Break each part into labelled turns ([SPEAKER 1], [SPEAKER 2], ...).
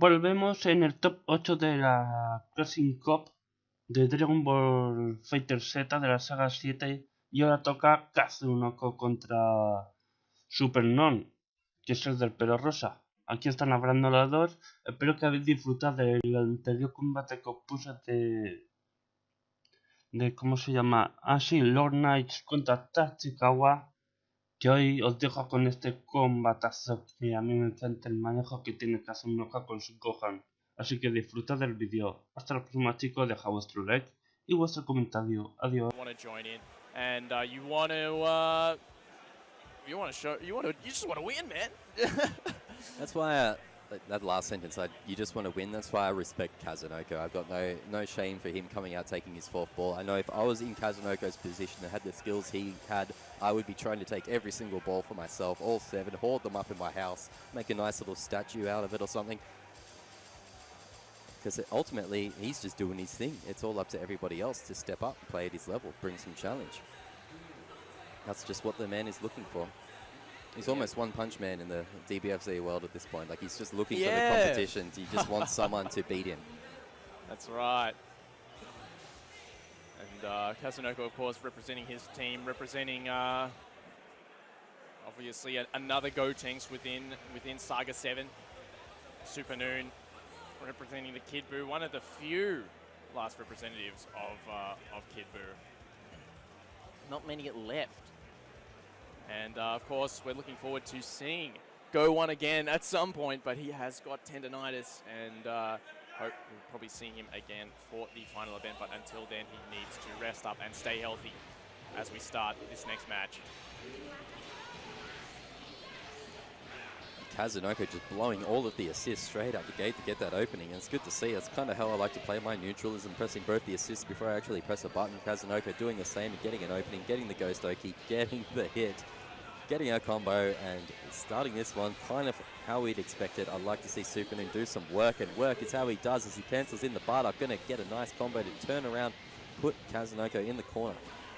[SPEAKER 1] Volvemos en el top 8 de la Crossing Cup de Dragon Ball Fighter Z de la Saga 7 y ahora toca Kazunoko contra Supernoon, que es el del pelo rosa. Aquí están hablando los dos. Espero que habéis disfrutado del anterior combate que os puse de ¿cómo se llama? Lord Knights contra Tachikawa. Que hoy os dejo con este combatazo que a mí me encanta el manejo que tiene Kazunoko con su gohan. Así que disfrutad del vídeo. Hasta la próxima, chicos. Deja vuestro like y vuestro comentario. Adiós.
[SPEAKER 2] You just want to win, man.
[SPEAKER 3] That's why that last sentence, you just want to win. That's why I respect Kazunoko. I've got no shame for him coming out taking his fourth ball. I know if I was in Kazunoko's position and had the skills he had, I would be trying to take every single ball for myself, all 7, hoard them up in my house, make a nice little statue out of it or something. Because ultimately, he's just doing his thing. It's all up to everybody else to step up, play at his level, bring some challenge. That's just what the man is looking for. He's almost One Punch Man in the DBFZ world at this point. Like, he's just looking for the competition. He just wants someone to beat him.
[SPEAKER 2] That's right. And Kazunoko, of course, representing his team, representing obviously another Gotenks within Saga 7. Supernoon representing the Kid Buu, one of the few last representatives of Kid Buu. Not many left. And of course, we're looking forward to seeing gohan again at some point, but he has got tendonitis, and hope we'll probably see him again for the final event. But until then, he needs to rest up and stay healthy as we start this next match.
[SPEAKER 3] Kazunoko just blowing all of the assists straight out the gate to get that opening, and it's good to see. That's kind of how I like to play my neutrals, and pressing both the assists before I actually press a button. Kazunoko doing the same, getting an opening, getting the Ghost Oki, getting the hit, getting a combo, and starting this one kind of how we'd expect it. I'd like to see Supernoon do some work, and work is how he does as he pencils in the Bardock. Going to get a nice combo to turn around, put Kazunoko in the corner.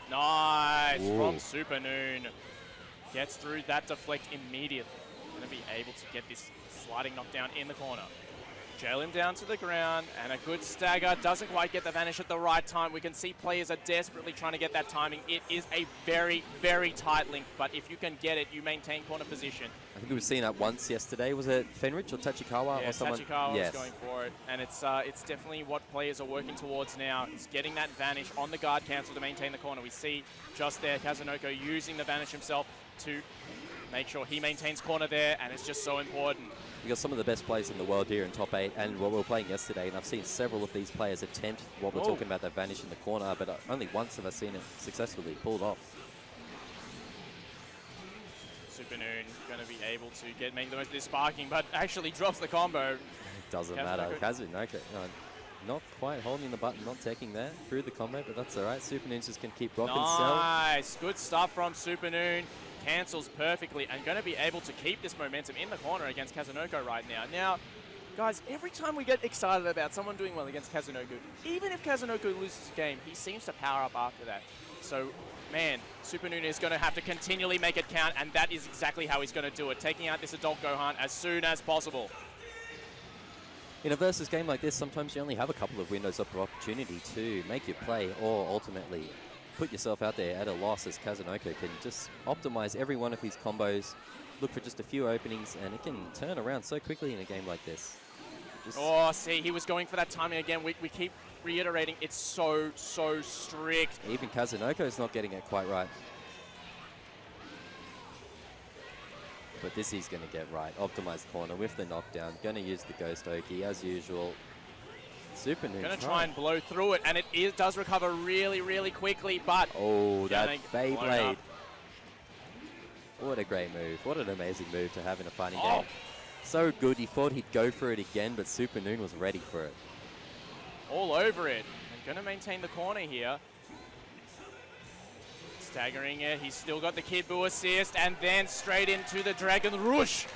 [SPEAKER 2] Nice from Supernoon. Gets through that deflect immediately. Going to be able to get this sliding knockdown in the corner. Jail him down to the ground, and a good stagger. Doesn't quite get the vanish at the right time. We can see players are desperately trying to get that timing. It is a very, very tight link, but if you can get it, you maintain corner position.
[SPEAKER 3] I think we've seen that once yesterday. Was it Fenrich or Tachikawa or someone?
[SPEAKER 2] Tachikawa was going for it, and it's definitely what players are working towards now. It's getting that vanish on the guard cancel to maintain the corner. We see just there Kazunoko using the vanish himself to make sure he maintains corner there, and it's just so important.
[SPEAKER 3] We've got some of the best players in the world here in top 8, and what we were playing yesterday, and I've seen several of these players attempt what we're talking about, that vanish in the corner, but only once have I seen it successfully pulled off.
[SPEAKER 2] Supernoon going to be able to make the most of this sparking, but actually drops the combo.
[SPEAKER 3] It doesn't matter. Kazunoko, not quite holding the button, not taking there through the combo, but that's all right. Supernoon just can keep rocking.
[SPEAKER 2] Nice, good stuff from Supernoon. Cancels perfectly and going to be able to keep this momentum in the corner against Kazunoko right now. Now, guys, every time we get excited about someone doing well against Kazunoko, even if Kazunoko loses a game, he seems to power up after that. So, man, Supernoon is going to have to continually make it count, and that is exactly how he's going to do it, taking out this adult Gohan as soon as possible.
[SPEAKER 3] In a versus game like this, sometimes you only have a couple of windows of opportunity to make your play, or ultimately put yourself out there at a loss, as Kazunoko can just optimize every one of his combos, look for just a few openings, and it can turn around so quickly in a game like this.
[SPEAKER 2] See, he was going for that timing again. We keep reiterating, it's so strict.
[SPEAKER 3] Even Kazunoko is not getting it quite right. But this he's going to get right. Optimized corner with the knockdown. Going to use the Ghost Oki as usual. Supernoon
[SPEAKER 2] going to try and blow through it, and it does recover really, really quickly, but...
[SPEAKER 3] Oh, that Beyblade. What a great move. What an amazing move to have in a fighting game. So good, he thought he'd go for it again, but Supernoon was ready for it.
[SPEAKER 2] All over it. And going to maintain the corner here. Staggering it, he's still got the Kid Buu assist, and then straight into the Dragon Rush.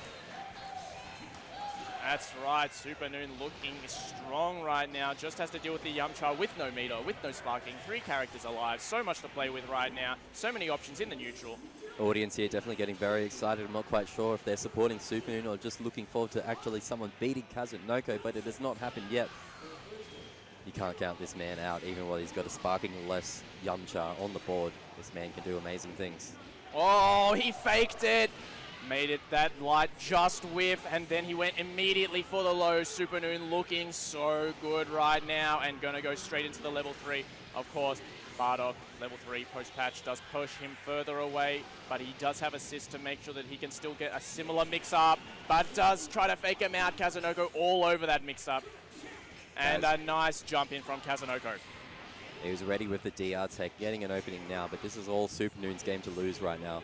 [SPEAKER 2] That's right, Supernoon looking strong right now. Just has to deal with the Yamcha with no meter, with no sparking. 3 characters alive, so much to play with right now. So many options in the neutral.
[SPEAKER 3] Audience here definitely getting very excited. I'm not quite sure if they're supporting Supernoon or just looking forward to actually someone beating Kazunoko, but it has not happened yet. You can't count this man out, even while he's got a sparking less Yamcha on the board. This man can do amazing things.
[SPEAKER 2] Oh, he faked it. Made it that light just whiff, and then he went immediately for the low. Supernoon looking so good right now and going to go straight into the level 3. Of course, Bardock, level 3 post-patch does push him further away, but he does have assist to make sure that he can still get a similar mix-up, but does try to fake him out. Kazunoko all over that mix-up. And a nice jump in from Kazunoko.
[SPEAKER 3] He was ready with the DR tech, getting an opening now, but this is all Supernoon's game to lose right now.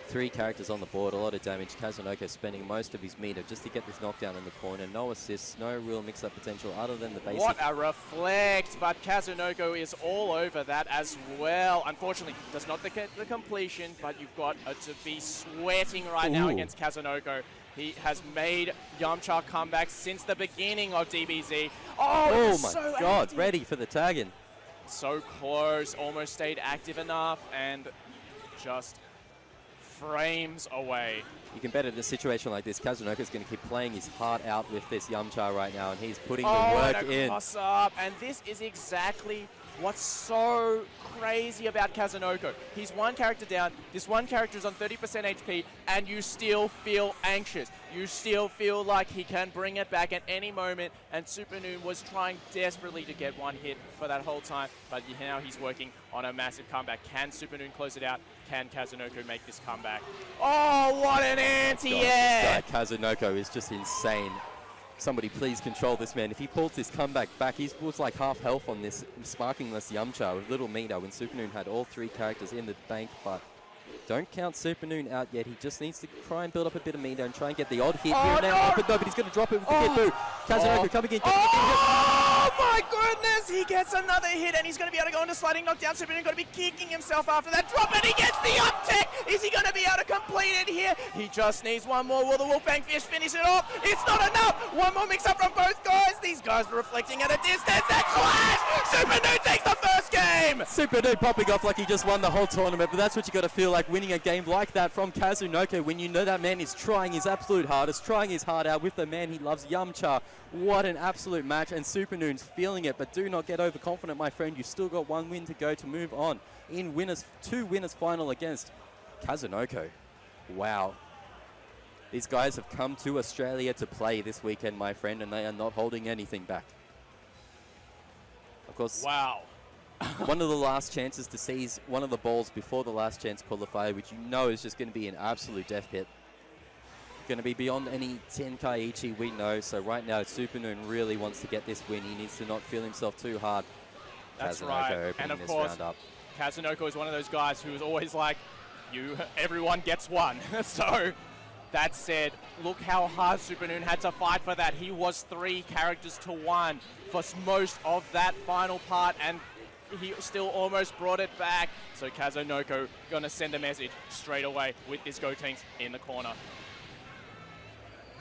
[SPEAKER 3] 3 characters on the board, a lot of damage. Kazunoko spending most of his meter just to get this knockdown in the corner. No assists, no real mix-up potential other than the basic.
[SPEAKER 2] What a reflect, but Kazunoko is all over that as well. Unfortunately, does not get the completion, but you've got to be sweating right now against Kazunoko. He has made Yamcha comebacks since the beginning of DBZ.
[SPEAKER 3] Oh my
[SPEAKER 2] so
[SPEAKER 3] God,
[SPEAKER 2] active.
[SPEAKER 3] ready for the tagging.
[SPEAKER 2] So close, almost stayed active enough, and just frames away.
[SPEAKER 3] You can bet in a situation like this, Kazunoko's going to keep playing his heart out with this Yamcha right now, and he's putting the work in.
[SPEAKER 2] Cross up, and this is exactly what's so crazy about Kazunoko. He's one character down, this one character is on 30% HP, and you still feel anxious. You still feel like he can bring it back at any moment, and Supernoon was trying desperately to get one hit for that whole time, but now he's working on a massive comeback. Can Supernoon close it out? Can Kazunoko make this comeback? Oh, what an anti-air!
[SPEAKER 3] Kazunoko is just insane. Somebody please control this man. If he pulls this comeback back, he was like half health on this sparkingless Yamcha with little meter when Supernoon had all 3 characters in the bank, but don't count Supernoon out yet. He just needs to try and build up a bit of meter and try and get the odd hit here and now. But no, but he's going to drop it with the hit boot. Kazunoko coming in.
[SPEAKER 2] Oh my goodness, he gets another hit and he's going to be able to go into sliding knockdown. Supernoon going to be kicking himself after that drop, and he gets the uptick. Is he going to be able to complete it here? He just needs one more. Will the Wolfbang Fish finish it off? It's not enough. One more mix up from both guys. These guys are reflecting at a distance. That clash! Supernoon takes the first game!
[SPEAKER 3] Supernoon popping off like he just won the whole tournament, but that's what you got to feel like winning a game like that from Kazunoko when you know that man is trying his absolute hardest, trying his heart out with the man he loves, Yamcha. What an absolute match, and Supernoon's feeling it, but do not get overconfident, my friend. You've still got 1 win to go to move on in winners, 2 winners final against Kazunoko. Wow. These guys have come to Australia to play this weekend, my friend, and they are not holding anything back. Of course,
[SPEAKER 2] wow.
[SPEAKER 3] one of the last chances to seize one of the balls before the last chance qualifier, which you know is just going to be an absolute death hit. Going to be beyond any Tenkaichi we know, so right now Supernoon really wants to get this win. He needs to not feel himself too hard.
[SPEAKER 2] That's
[SPEAKER 3] Kazunoko
[SPEAKER 2] right, and of course, Kazunoko is one of those guys who is always like, everyone gets one. So, that said, look how hard Supernoon had to fight for that. He was 3 characters to 1 for most of that final part, and he still almost brought it back. So Kazunoko gonna send a message straight away with this Gotenks in the corner.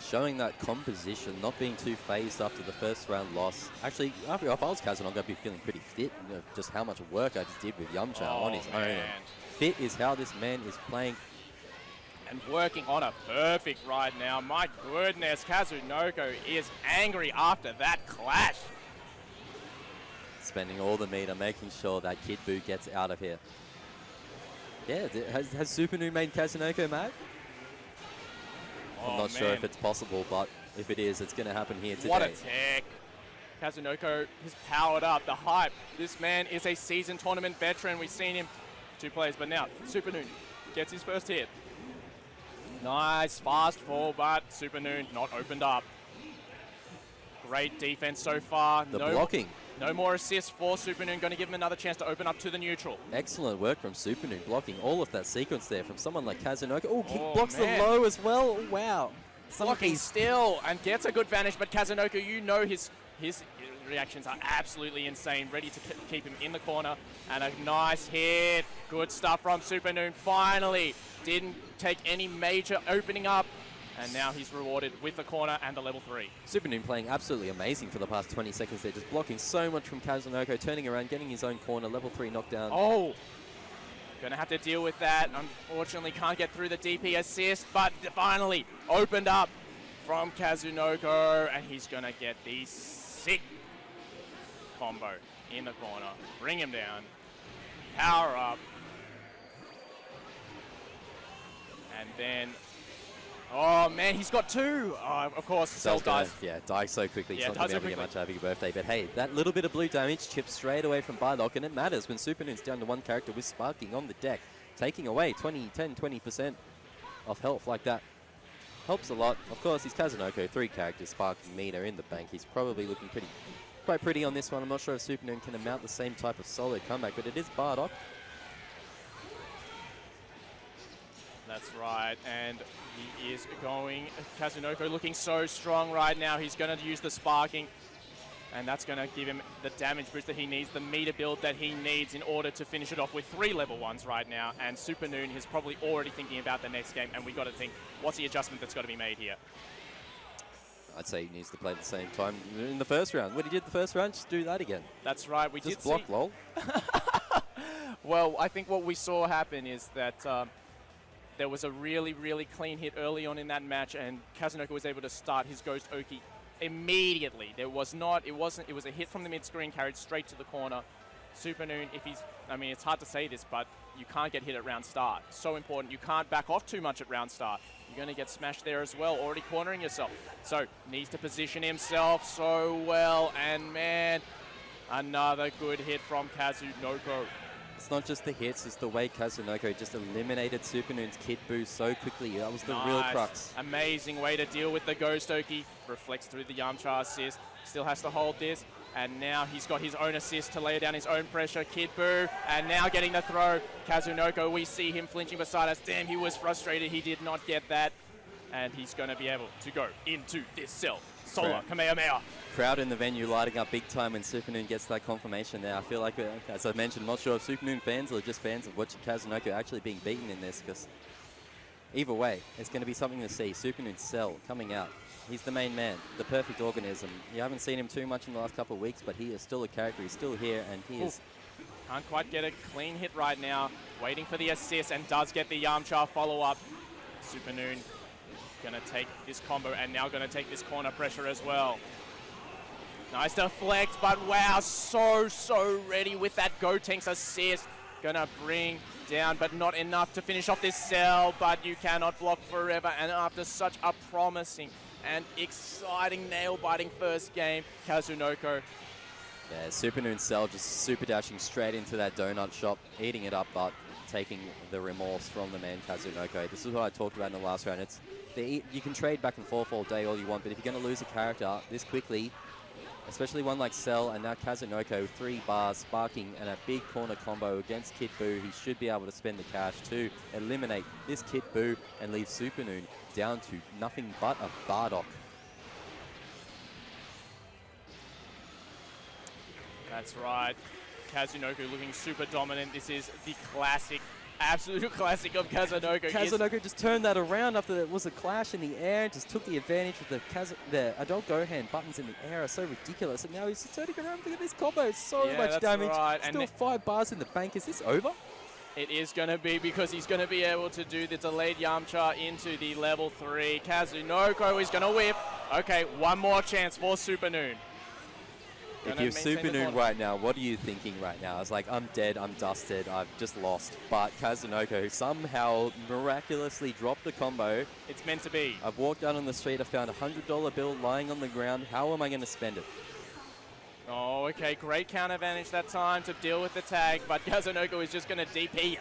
[SPEAKER 3] Showing that composition, not being too phased after the first round loss. Actually, if I was Kazunoko, I'd be feeling pretty fit. You know, just how much work I just did with Yamcha on his own. Fit is how this man is playing.
[SPEAKER 2] And working on a perfect right now. My goodness, Kazunoko is angry after that clash.
[SPEAKER 3] Spending all the meter, making sure that Kid Buu gets out of here. Yeah, has Supernoon made Kazunoko mad? I'm not sure if it's possible, but if it is, it's going to happen here today.
[SPEAKER 2] What a tech. Kazunoko is powered up, the hype. This man is a seasoned tournament veteran. We've seen him 2 plays, but now Supernoon gets his first hit. Nice fast fall, but Supernoon not opened up. Great defense so far.
[SPEAKER 3] The blocking.
[SPEAKER 2] No more assists for Supernoon. Going to give him another chance to open up to the neutral.
[SPEAKER 3] Excellent work from Supernoon, blocking all of that sequence there from someone like Kazunoko. Oh, he blocks the low as well. Wow.
[SPEAKER 2] Blocking still and gets a good vanish, but Kazunoko, you know his reactions are absolutely insane. Ready to keep him in the corner. And a nice hit. Good stuff from Supernoon. Finally didn't take any major opening up. And now he's rewarded with the corner and the level 3.
[SPEAKER 3] Supernoon playing absolutely amazing for the past 20 seconds there, just blocking so much from Kazunoko, turning around, getting his own corner, level 3 knockdown.
[SPEAKER 2] Oh! Gonna have to deal with that. Unfortunately, can't get through the DP assist, but finally opened up from Kazunoko, and he's gonna get the sick combo in the corner. Bring him down. Power up. And then, oh man, he's got two. Of course, Cell dies.
[SPEAKER 3] Yeah, die so quickly.
[SPEAKER 2] Yeah,
[SPEAKER 3] It's not going to be able to get much happy birthday. But hey, that little bit of blue damage chips straight away from Bardock, and it matters when Supernoon's down to one character with Sparking on the deck, taking away 20% of health like that. Helps a lot. Of course, he's Kazunoko, 3 characters, Sparking meter in the bank. He's probably looking quite pretty on this one. I'm not sure if Supernoon can amount the same type of solid comeback, but it is Bardock.
[SPEAKER 2] That's right, and he is going, Kazunoko looking so strong right now. He's going to use the Sparking, and that's going to give him the damage boost that he needs, the meter build that he needs in order to finish it off with 3 level 1s right now. And Supernoon is probably already thinking about the next game, and we got to think, what's the adjustment that's got to be made here?
[SPEAKER 3] I'd say he needs to play at the same time in the first round. What he did the first round, just do that again.
[SPEAKER 2] That's right, we
[SPEAKER 3] just
[SPEAKER 2] did
[SPEAKER 3] block,
[SPEAKER 2] see...
[SPEAKER 3] lol.
[SPEAKER 2] Well, I think what we saw happen is that there was a really, really clean hit early on in that match, and Kazunoko was able to start his Ghost Oki immediately. It was a hit from the mid-screen carried straight to the corner. Supernoon, it's hard to say this, but you can't get hit at round start. So important. You can't back off too much at round start. You're going to get smashed there as well, already cornering yourself. So, needs to position himself so well, and man, another good hit from Kazunoko.
[SPEAKER 3] It's not just the hits, it's the way Kazunoko just eliminated Supernoon's Kid Buu so quickly. That was the real crux.
[SPEAKER 2] Amazing way to deal with the Ghost Oki. Reflects through the Yamcha assist. Still has to hold this. And now he's got his own assist to lay down his own pressure. Kid Buu, and now getting the throw. Kazunoko, we see him flinching beside us. Damn, he was frustrated. He did not get that. And he's going to be able to go into this cell. Solar Kamehameha.
[SPEAKER 3] Crowd in the venue lighting up big time when Supernoon gets that confirmation there. I feel like, as I mentioned, I'm not sure if Supernoon fans or just fans of watching Kazunoko actually being beaten in this, because either way, it's going to be something to see. Supernoon's Cell coming out. He's the main man, the perfect organism. You haven't seen him too much in the last couple of weeks, but he is still a character. He's still here, and he is...
[SPEAKER 2] Can't quite get a clean hit right now. Waiting for the assist, and does get the Yamcha follow-up. Supernoon going to take this combo, and now going to take this corner pressure as well. Nice deflect, but wow, so ready with that Gotenks assist. Gonna bring down, but not enough to finish off this cell, but you cannot block forever. And after such a promising and exciting, nail-biting first game, Kazunoko.
[SPEAKER 3] Yeah, Supernoon Cell just super dashing straight into that donut shop, eating it up, but taking the remorse from the man Kazunoko. This is what I talked about in the last round. You can trade back and forth all day all you want, but if you're going to lose a character this quickly, especially one like Cell, and now Kazunoko, 3 bars, Sparking, and a big corner combo against Kid Buu. He should be able to spend the cash to eliminate this Kid Buu and leave Supernoon down to nothing but a Bardock.
[SPEAKER 2] That's right. Kazunoko looking super dominant. This is the classic, absolute classic of Kazunoko.
[SPEAKER 3] Kazunoko just turned that around after there was a clash in the air, just took the advantage with the adult Gohan buttons in the air are so ridiculous, and now he's turning around. Look at this combo, so much damage.
[SPEAKER 2] Right.
[SPEAKER 3] Still
[SPEAKER 2] and
[SPEAKER 3] 5 bars in the bank. Is this over?
[SPEAKER 2] It is going to be, because he's going to be able to do the delayed Yamcha into the level 3. Kazunoko is going to whip. Okay, one more chance for Supernoon.
[SPEAKER 3] If you're Supernoon right now, what are you thinking right now? It's like, I'm dead, I'm dusted, I've just lost. But Kazunoko somehow miraculously dropped the combo.
[SPEAKER 2] It's meant to be.
[SPEAKER 3] I've walked out on the street, I found a $100 bill lying on the ground. How am I going to spend it?
[SPEAKER 2] Oh, okay, great counter advantage that time to deal with the tag, but Kazunoko is just going to DP.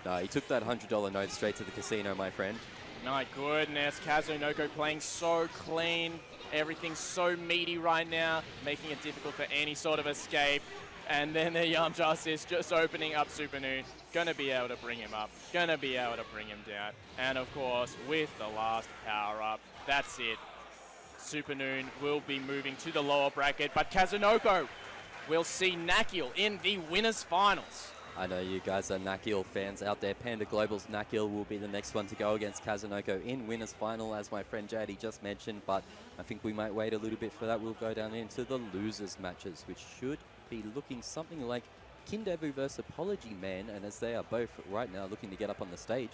[SPEAKER 3] No, he took that $100 note straight to the casino, my friend.
[SPEAKER 2] My goodness, Kazunoko playing so clean. Everything's so meaty right now, making it difficult for any sort of escape. And then the Yamcha assist just opening up Supernoon. Gonna be able to bring him up, gonna be able to bring him down. And of course, with the last power up, that's it. Supernoon will be moving to the lower bracket, but Kazunoko will see Nakiel in the winners finals.
[SPEAKER 3] I know you guys are Nakiel fans out there. Panda Global's Nakiel will be the next one to go against Kazunoko in winners final, as my friend JD just mentioned, but I think we might wait a little bit for that. We'll go down into the losers matches, which should be looking something like Kindebu versus Apology Man, and as they are both right now looking to get up on the stage,